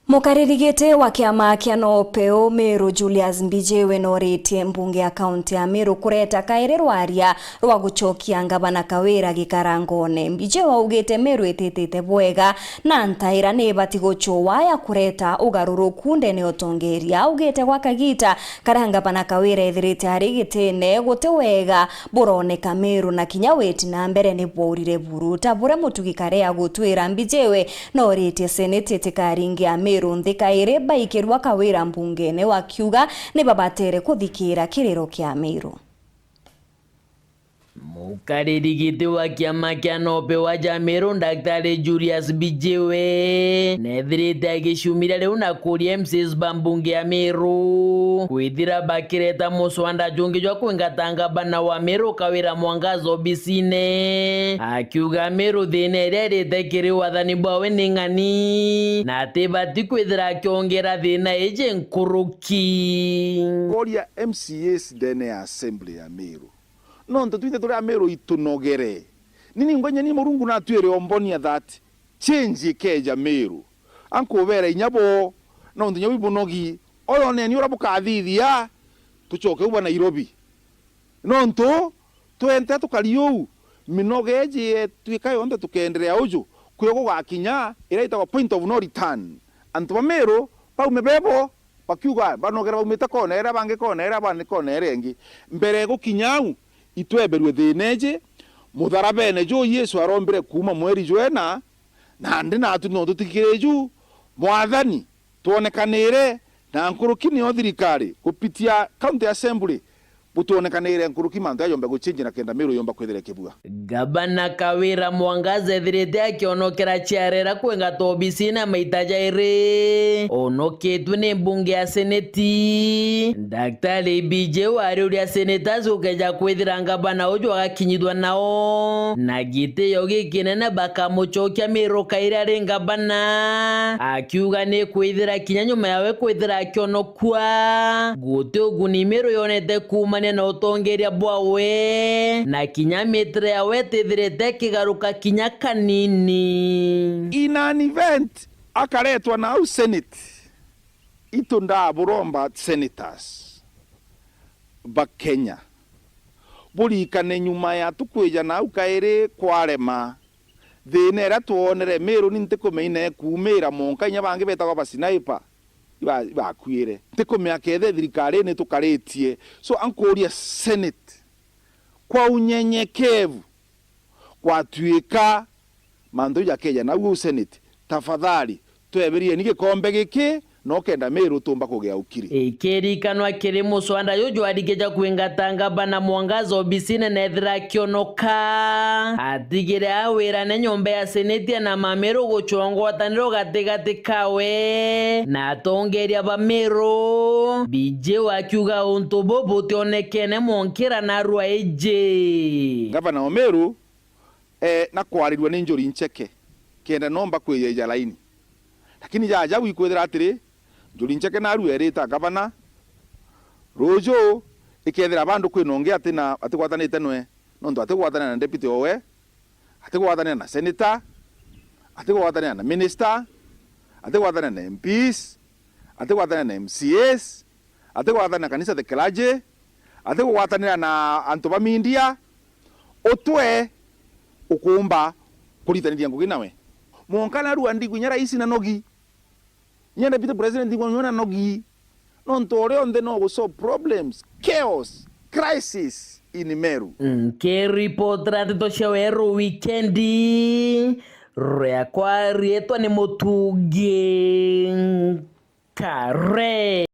Mukaririgite wa kiama kia NOPEO Meru Julius Mbijewe noritie mbunge ya kaunti ya Meru kureta kaire rwaria rwa guchokia ngabana Kawira gikarangone. Mbijewe augite Meru itetete bwega na ntaira nebati guchowa ya kureta ugaruruku ndene otongeria. Augite kwa kagita karia ngabana Kawira ithirite hari gitene gute wega buroneka Meru na kinya weti na mbere ni bworire buruta bure mutugikare agutwira. Mbijewe noritie senete tikaringi ya Meru Ndikaire baikirwa Kawira mbungene wakiuga ni babatere kuthikira kiriro kia Meru. Mukaririgite wa kiama kia NOPEO wa Meru Daktari Julius Mbijewe nethirite agicumira riu na kuria MCs bambunge ya Meru kwithira bakireta muswanda jungi jwa kwingatanga bana wa Meru Kawira Mwangaza obicine akiuga Meru thine iria ritekiri wathani bwawe ni ng'ani na ati bati kwithira akiongera thina ije nkuruki koria MCs ndene ya assembly ya Meru no ntutwite turi Meru itunogere nini ngwenya ni murungu na twere ombonia that change ikeja Meru anko vera inyabo no ntinya wibunogi oyo ne ni urabuka thithia tuchoke uba Nairobi no nto twente tukaliu minogeje twikayo onde tukenderea uju kuyogo gakinya iraita point of no return antu Meru paume bebo pakiuga banogera umita kona era bange kona era bane kona erengi mbere gukinyau itweberwe thineje mutharabene jo Yesu arombere kuma mweri jwena na ndi natu no tutikireju mwathani tuonekanire na nkurukini othirikari kupitia county assembly butuonekanire nkuruki mantu ayomba guchinji na kenda Meru yomba kwethera kibua. Gabana Kawira Mwangaza ethirite akionokera chiarera kwengata obicina maita jairi onoketwe ni mbunge ya seneti Daktari Mbijewe ariuria senators ukeja kwithira ngabana uju agakinyithwa nao na gitio gikinene bakamuchokia Meru kaira ri ngabana akiuga ni kwithira kinya nyuma yawe kwithira akionokua guti uguni Meru yonete kuma na utongeria bwawe na kinya metre ya wetithirite kigaruka kinya kanini in an event akaretwa na au senate itunda buromba senators ba Kenya burikane nyuma ya tukweja na au kaire kwarema thinera tuonere Meru nintikumeine kumira monka nya bangi betagwa basiniper bakwire tikumya kethe thirikari ni tukaritie so ankoria senate kwa unyenyekevu kwa tuika mandu ya Kenya na u senate tafadhali tweberie ni gikombe giki no kenda Meru tumba kugia ukiri ikirikanwa kiri muswanda yuju adigeja kwingatanga bana Mwangaza obicine nethira kionoka atigire awira ne nyombe ya seneti na Meru guchongotaniro gatigati kawe na atongeria ba Meru Mbijewe akiuga untu bobo tionekene monkira na rwa eje gavana wa Meru na kwarirwa ni njuri ncheke kenda nomba kweyeja laini lakini jaja wikwethira atiri njuri ncheke na rwa erita gavana rojo ikethira bandu kwinongea atina atigwatanite nwe no ndo atigwatana na deputy owe atigwatana na senator atigwatana na minister atigwatana na MPs atigwatana na MCS atigwatana na kanisa the clergy atigwatana na antu ba media otwe ukumba kurithanithia ngugi nawe monkana ruwa ndi kunyara isi na nogi nyenda pita president ngonyona nogi no ntore onde no go solve problems chaos crisis in Meru ke reportra toshaweru weekendi rea kwa rietwa ni Mutugi Kare.